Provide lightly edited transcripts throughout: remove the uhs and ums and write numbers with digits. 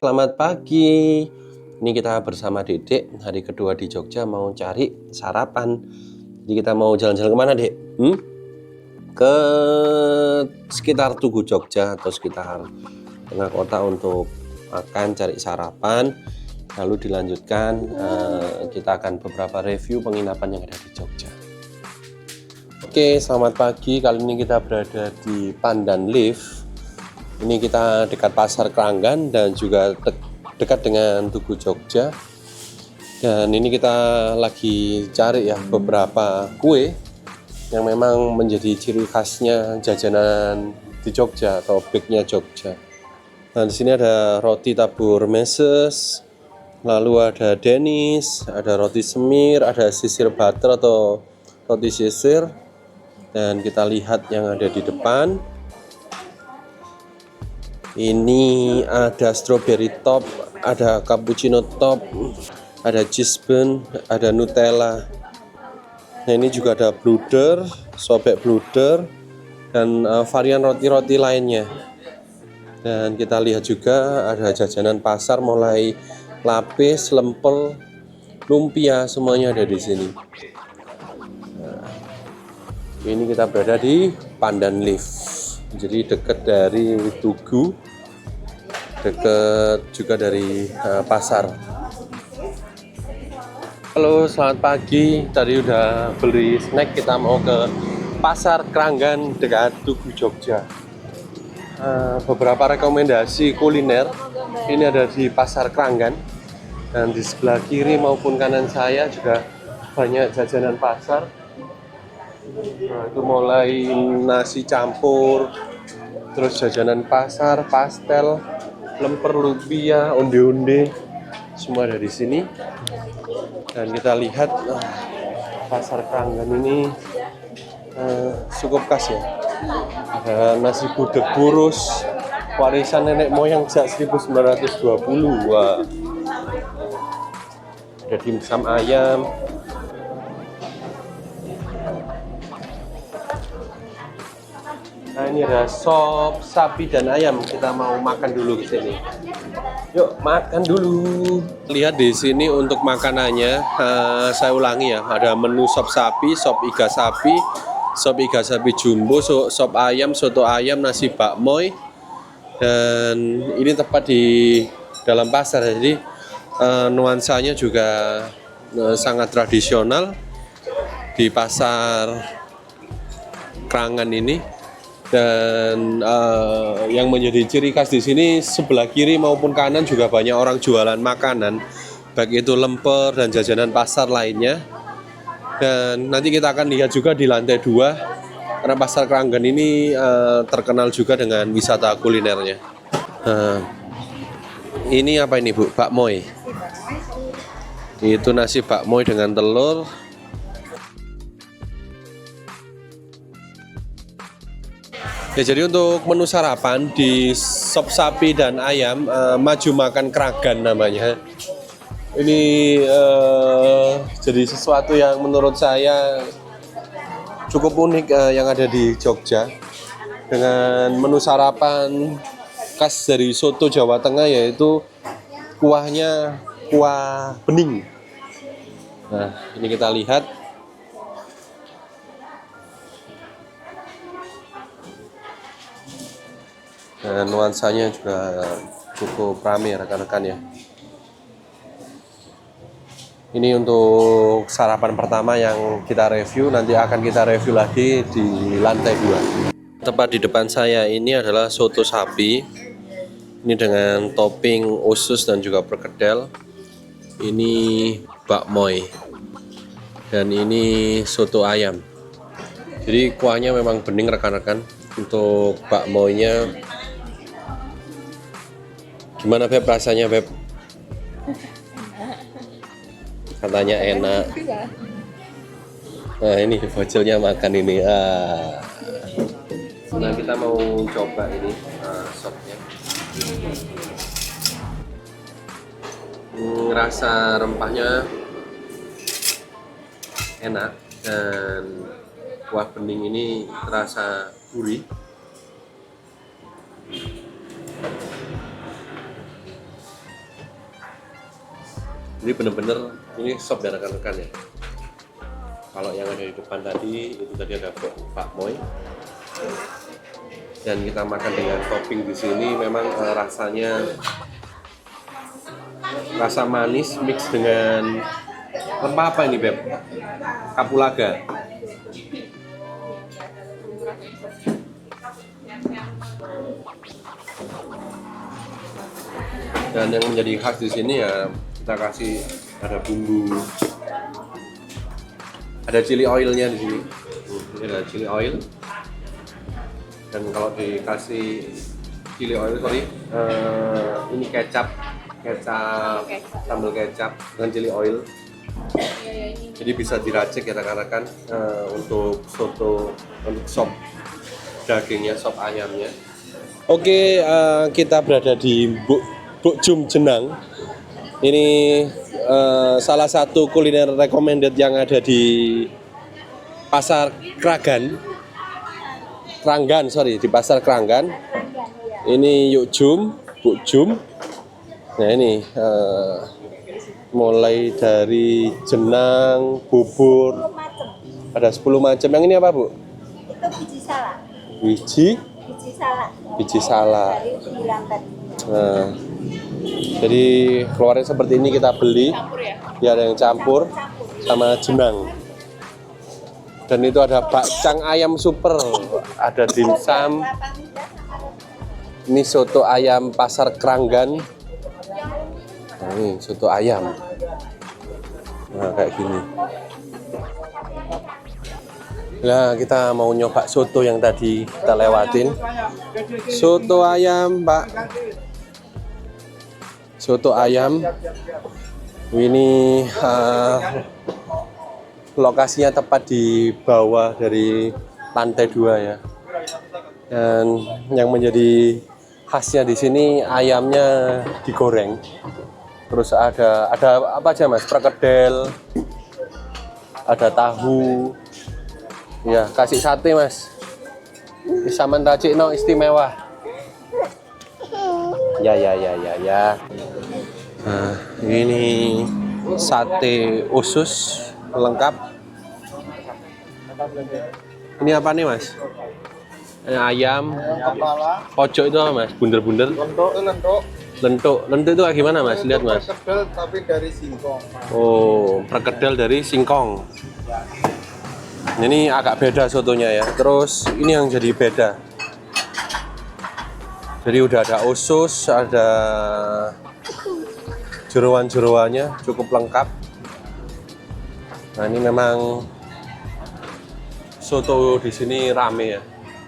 Selamat pagi. Ini kita bersama Dedek, hari kedua di Jogja mau cari sarapan. Jadi kita mau jalan-jalan kemana, Dek? Ke sekitar Tugu Jogja atau sekitar tengah kota untuk makan, cari sarapan. Lalu dilanjutkan kita akan beberapa review penginapan yang ada di Jogja. Oke, selamat pagi. Kali ini kita berada di Pandan-Lift. Ini kita dekat Pasar Kranggan dan juga dekat dengan Tugu Jogja. Dan ini kita lagi cari ya beberapa kue yang memang menjadi ciri khasnya jajanan di Jogja atau baknya Jogja. Nah, di sini ada roti tabur meses, lalu ada denis, ada roti semir, ada sisir butter atau roti sisir. Dan kita lihat yang ada di depan. Ini ada strawberry top, ada cappuccino top, ada cheese bun, ada Nutella. Nah, ini juga ada bluder, sobek bluder, dan varian roti-roti lainnya. Dan kita lihat juga ada jajanan pasar mulai lapis, lemper, lumpia, semuanya ada di sini. Nah, ini kita berada di Pandan-Lift. Jadi dekat dari Tugu, dekat juga dari pasar. Halo, selamat pagi. Tadi udah beli snack, kita mau ke Pasar Kranggan dekat Tugu Jogja. Beberapa rekomendasi kuliner ini ada di Pasar Kranggan, dan di sebelah kiri maupun kanan saya juga banyak jajanan pasar. Nah, itu mulai nasi campur, terus jajanan pasar, pastel, lemper, lumpia, onde-onde, semua ada di sini. Dan kita lihat Pasar Kranggan ini cukup khas ya. Ada nasi gudeg burus, warisan nenek moyang sejak 1920. Wah. Ada dimsum ayam. Nah, ini ada sop sapi dan ayam. Kita mau makan dulu di sini. Yuk, makan dulu. Lihat di sini untuk makanannya, saya ulangi ya. Ada menu sop sapi, sop iga sapi, sop iga sapi jumbo, sop ayam, soto ayam, nasi bakmoy. Dan ini tepat di dalam pasar. Jadi nuansanya juga sangat tradisional di Pasar Kranggan ini. Dan yang menjadi ciri khas di sini, sebelah kiri maupun kanan juga banyak orang jualan makanan, baik itu lemper dan jajanan pasar lainnya. Dan nanti kita akan lihat juga di lantai 2, karena Pasar Kranggan ini terkenal juga dengan wisata kulinernya. Ini apa ini, Bu? Bakmoy. Itu nasi bakmoy dengan telur. Ya, jadi untuk menu sarapan di sop sapi dan ayam, maju makan Kranggan namanya. Ini jadi sesuatu yang menurut saya cukup unik yang ada di Jogja, dengan menu sarapan khas dari soto Jawa Tengah, yaitu kuahnya kuah bening. Nah, ini kita lihat. Dan nuansanya juga cukup ramai rekan-rekan ya. Ini untuk sarapan pertama yang kita review, nanti akan kita review lagi di lantai 2. Tepat di depan saya ini adalah soto sapi. Ini dengan topping usus dan juga perkedel. Ini bakmoy. Dan ini soto ayam. Jadi kuahnya memang bening rekan-rekan. Untuk bakmoynya gimana, Beb, rasanya, Beb? Katanya enak. Nah, ini bocilnya makan ini. Nah, kita mau coba ini sopnya. Rasa rempahnya enak, dan kuah bening ini terasa gurih. Jadi bener-bener ini sop ya rekan-rekan ya. Kalau yang ada di depan tadi itu tadi ada bakmoy. Dan kita makan dengan topping di sini memang rasanya rasa manis mix dengan rempah apa ini Beb? Kapulaga. Dan yang menjadi khas di sini ya kita kasih ada bumbu, ada chili oilnya di sini. Ini ada chili oil. Dan kalau dikasih chili oil ini kecap sambal kecap dengan chili oil. Jadi bisa diracik ya rekan-rekan untuk soto, untuk sop dagingnya, sop ayamnya. Oke, kita berada di Buk Jum Jenang. Ini salah satu kuliner recommended yang ada di Pasar di Pasar Kranggan. Ini Yuk Jum, Buk Jum. Nah ini mulai dari jenang, bubur, ada 10 macam. Yang ini apa Bu? Itu biji salak. Biji salak. Dari 9 tadi. Nah, jadi keluarnya seperti ini kita beli. Ya ada yang campur sama jenang. Dan itu ada bakcang ayam super, ada dimsum. Ini soto ayam Pasar Kranggan. Nah, ini soto ayam. Nah, kayak gini. Nah, kita mau nyoba soto yang tadi kita lewatin. Soto ayam, Pak. Soto ayam. Ini lokasinya tepat di bawah dari lantai 2 ya. Dan yang menjadi khasnya di sini ayamnya digoreng. Terus ada apa aja Mas? Perkedel, ada tahu. Ya, kasih sate Mas. Saman racik no istimewa. Ya. Nah, ini sate usus lengkap. Ini apa nih Mas? Ayam. Pojok itu apa Mas? Bunder-bunder. Lentuk itu kayak gimana Mas? Lihat Mas. Perkedel tapi dari singkong. Oh, perkedel dari singkong. Ini agak beda sotonya ya. Terus ini yang jadi beda. Jadi udah ada usus, ada jeroan-jeroannya cukup lengkap. Nah, ini memang soto di sini rame ya.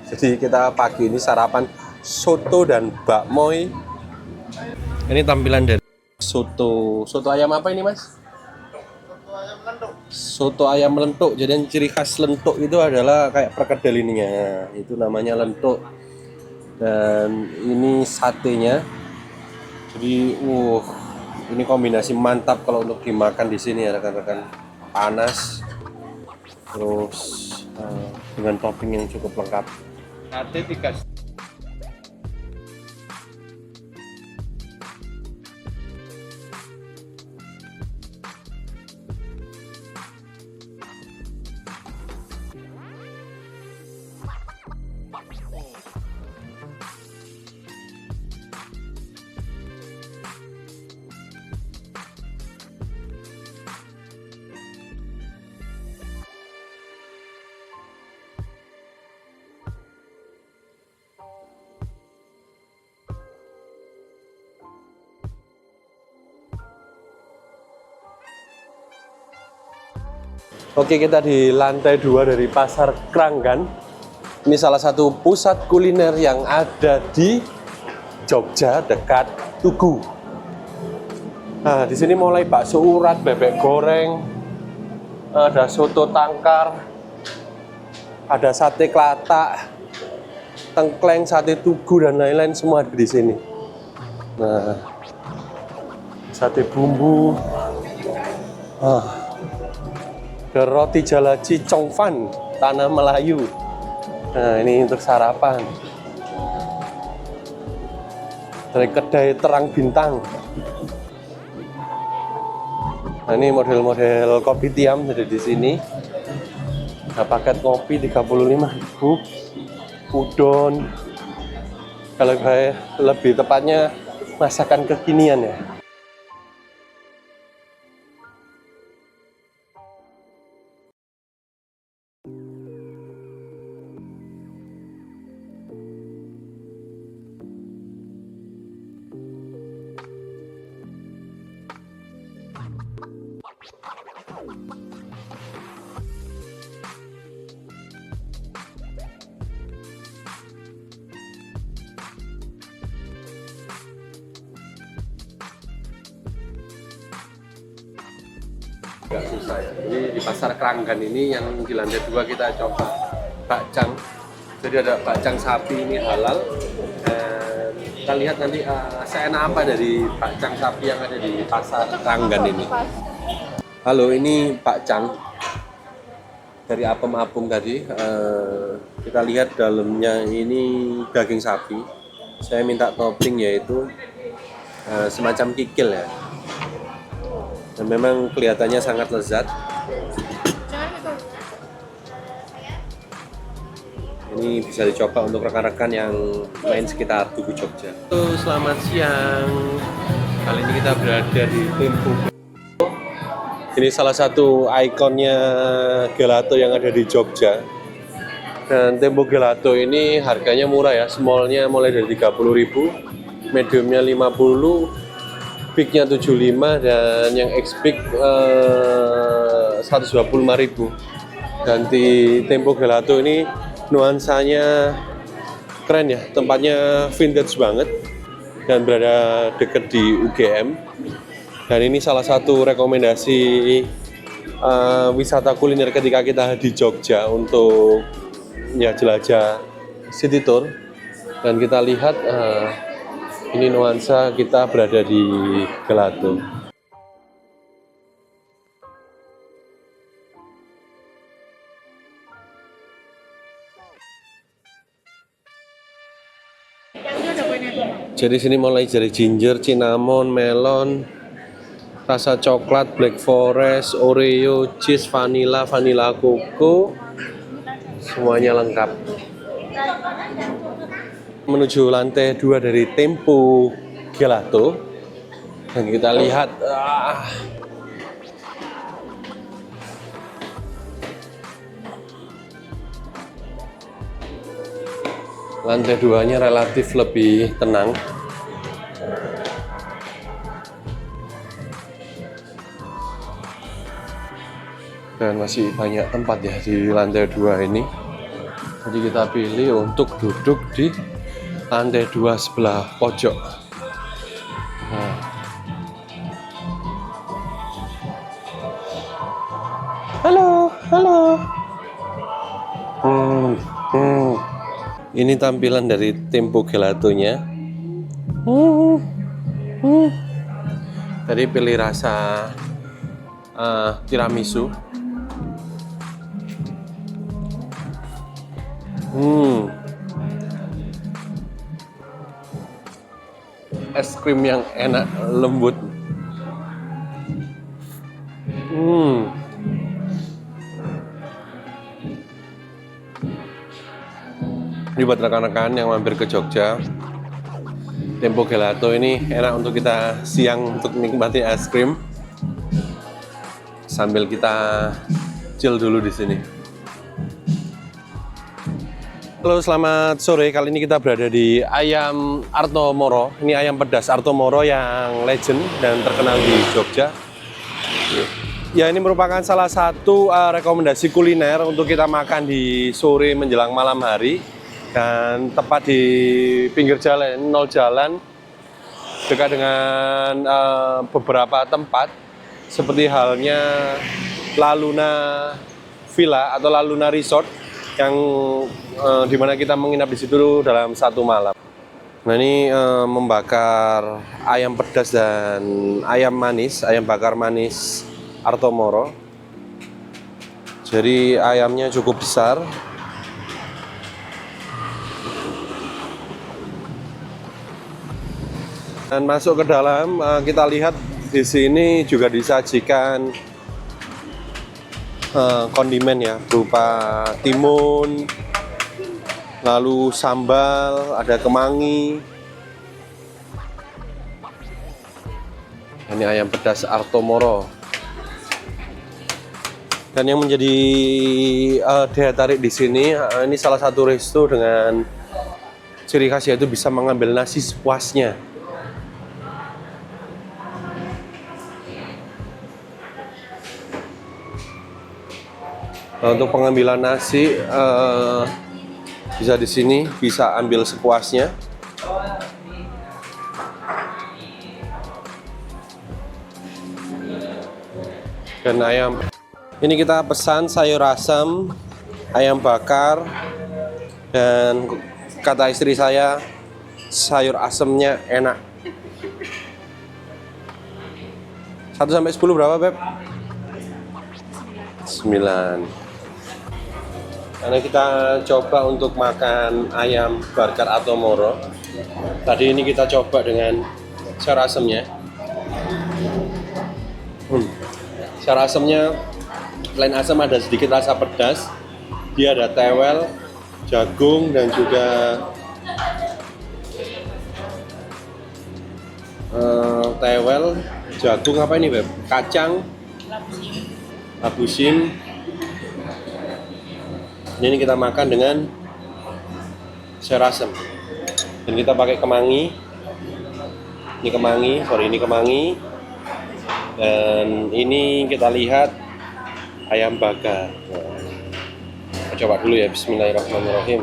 Jadi kita pagi ini sarapan soto dan bakmoy. Ini tampilan dari soto ayam apa ini Mas? Soto ayam lentuk. Jadi yang ciri khas lentuk itu adalah kayak perkedel ininya. Itu namanya lentuk. Dan ini satenya. Jadi, ini kombinasi mantap kalau untuk dimakan di sini ya rekan-rekan. Panas, terus dengan topping yang cukup lengkap. Nanti dikasih. Oke, kita di lantai 2 dari Pasar Kranggan. Ini salah satu pusat kuliner yang ada di Jogja dekat Tugu. Nah, di sini mulai bakso urat, bebek goreng, ada soto tangkar, ada sate kelatak, tengkleng, sate tugu dan lain-lain semua ada di sini. Nah, sate bumbu. Ada roti jalaji Congfan Tanah Melayu. Nah, ini untuk sarapan. Dari kedai Terang Bintang. Nah, ini model-model kopi tiam ada di sini. Nah, paket kopi 35.000. Udon. Kalau saya lebih tepatnya masakan kekinian ya. Nggak susah ya. Ini di pasar Keranggan ini yang di lantai 2 kita coba bakcang. Jadi ada bakcang sapi ini halal. Dan kita lihat nanti seenak apa dari bakcang sapi yang ada di pasar Keranggan ini. Halo, ini bakcang dari apem-apem tadi. Kita lihat dalamnya ini daging sapi. Saya minta topping yaitu semacam kikil ya. Dan memang kelihatannya sangat lezat. Ini bisa dicoba untuk rekan-rekan yang main sekitar Tugu Jogja. Halo, selamat siang. Kali ini kita berada di Tempo. Ini salah satu ikonnya gelato yang ada di Jogja. Dan Tempo Gelato ini harganya murah ya. Smallnya mulai dari 30.000, mediumnya 50, bignya 75, dan yang X-Big 125.000. Dan di Tempo Gelato ini nuansanya keren ya, tempatnya vintage banget dan berada dekat di UGM. Dan ini salah satu rekomendasi wisata kuliner ketika kita di Jogja untuk ya jelajah city tour. Dan kita lihat ini nuansa kita berada di Gelato. Jadi sini mulai dari ginger, cinnamon, melon, rasa coklat, black forest, oreo, cheese, vanilla, vanilla coco, semuanya lengkap. Menuju lantai 2 dari Tempo Gelato, dan kita lihat lantai 2-nya relatif lebih tenang. Dan masih banyak tempat ya di lantai 2 ini. Jadi kita pilih untuk duduk di lantai 2 sebelah pojok. Nah. Halo, halo. Ini tampilan dari Tempo Gelatonya. Tadi pilih rasa tiramisu. Es krim yang enak, lembut. Ini buat rekan-rekan yang mampir ke Jogja, Tempo Gelato ini enak untuk kita siang untuk nikmati es krim sambil kita chill dulu di sini. Halo, selamat sore. Kali ini kita berada di Ayam Arto Moro. Ini ayam pedas Arto Moro yang legend dan terkenal di Jogja. Ya, ini merupakan salah satu rekomendasi kuliner untuk kita makan di sore menjelang malam hari. Dan tepat di pinggir jalan, nol jalan, dekat dengan beberapa tempat seperti halnya La Luna Villa atau La Luna Resort yang dimana kita menginap di situ dalam satu malam. Nah, ini membakar ayam pedas dan ayam manis, ayam bakar manis Arto Moro. Jadi ayamnya cukup besar. Dan masuk ke dalam, kita lihat di sini juga disajikan kondimen ya, berupa timun, lalu sambal, ada kemangi. Ini ayam pedas Artomoro. Dan yang menjadi daya tarik di sini, ini salah satu resto dengan ciri khas yaitu bisa mengambil nasi sepuasnya. Nah, untuk pengambilan nasi bisa di sini, bisa ambil sepuasnya. Dan ayam ini kita pesan sayur asam, ayam bakar, dan kata istri saya sayur asamnya enak. 1 sampai 10 berapa, Beb? 9. Karena kita coba untuk makan ayam bakar Artomoro. Tadi ini kita coba dengan sayur asamnya. Sayur asamnya selain asam ada sedikit rasa pedas. Dia ada tewel, jagung, dan juga tewel, jagung apa ini, Beb? Kacang, labusim. Ini kita makan dengan sayur asam. Dan kita pakai kemangi. Ini kemangi. Dan ini kita lihat ayam bakar. Nah, kita coba dulu ya, bismillahirrahmanirrahim.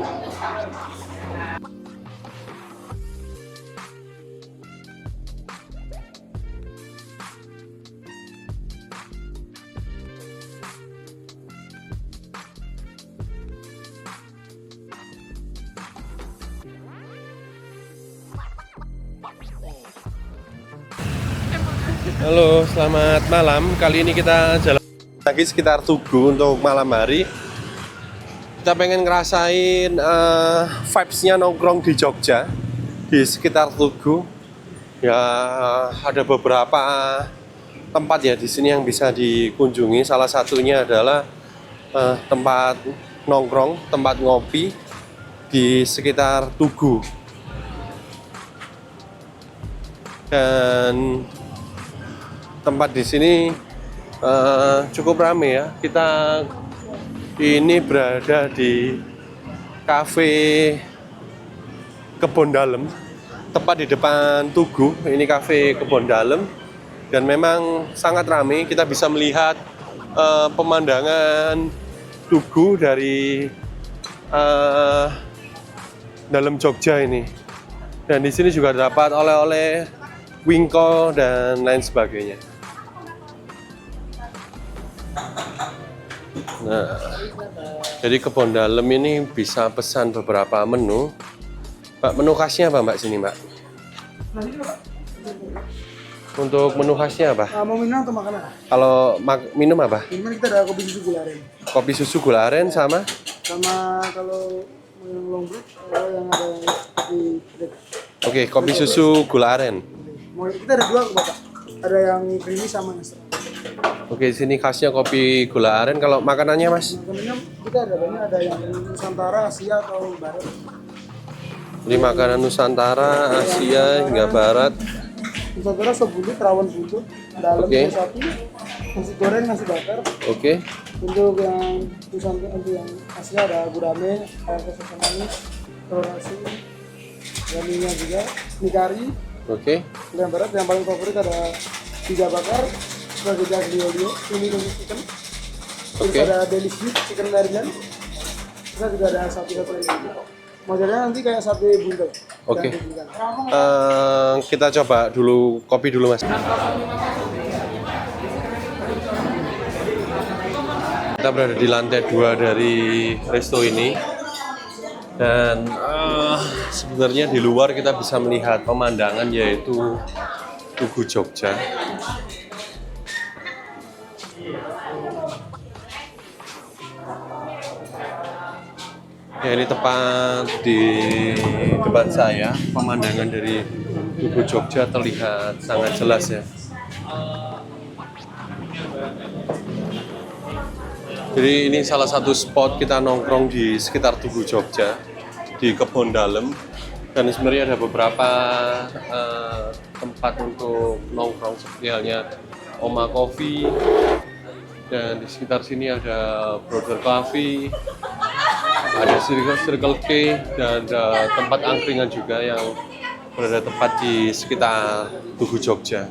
Halo, selamat malam. Kali ini kita jalan lagi sekitar Tugu untuk malam hari. Kita pengen ngerasain vibes-nya nongkrong di Jogja, di sekitar Tugu. Ya, ada beberapa tempat ya di sini yang bisa dikunjungi. Salah satunya adalah tempat nongkrong, tempat ngopi di sekitar Tugu. Dan tempat di sini cukup ramai ya. Kita ini berada di Cafe Kebon Dalem, tepat di depan Tugu. Ini Cafe Kebon Dalem dan memang sangat ramai. Kita bisa melihat pemandangan Tugu dari dalam Jogja ini. Dan di sini juga dapat oleh-oleh, wingko dan lain sebagainya. Nah, jadi Kebon Dalem ini bisa pesan beberapa menu. Mbak, menu khasnya apa Mbak sini, Mbak? Untuk menu khasnya apa? Mau minum atau makanan? Kalau minum apa? Minuman kita ada kopi susu gula aren. Kopi susu gula aren sama? Sama kalau mau yang long black, yang ada kopi black. Oke, kopi susu gula aren. Kita ada 2 Bapak. Ada yang creamy sama yang strong. Oke, sini khasnya kopi gula aren. Kalau makanannya, Mas? Makanannya kita ada banyak, ada yang Nusantara, Asia atau Barat. Jadi makanan Nusantara, Asia hingga Barat. Nusantara sop buntut, rawon buntut, dalamnya Oke. sapi, nasi goreng, nasi bakar. Oke. Untuk yang Nusantara, untuk yang Asia ada gurame, ayam kecap manis, telur asin, yaminya juga, mie kari. Oke. Yang Barat yang paling favorit ada pizza bakar, sebagai aglio, ini untuk chicken. Terus Oke. ada delicious chicken Maryland. Kita juga ada satu lagi. Modelnya nanti kayak sate buntel. Oke. Yang diberikan. Kita coba dulu kopi dulu, Mas. Kita berada di lantai 2 dari resto ini. Dan sebenarnya di luar kita bisa melihat pemandangan yaitu Tugu Jogja. Ya, ini tepat di depan saya. Pemandangan dari Tugu Jogja terlihat sangat jelas ya. Jadi ini salah satu spot kita nongkrong di sekitar Tugu Jogja, di Kebon Dalem. Dan sebenarnya ada beberapa tempat untuk nongkrong seperti halnya Oma Coffee. Dan di sekitar sini ada Brother Coffee, ada Circle K, dan ada tempat angkringan juga yang berada tepat di sekitar Tugu Jogja.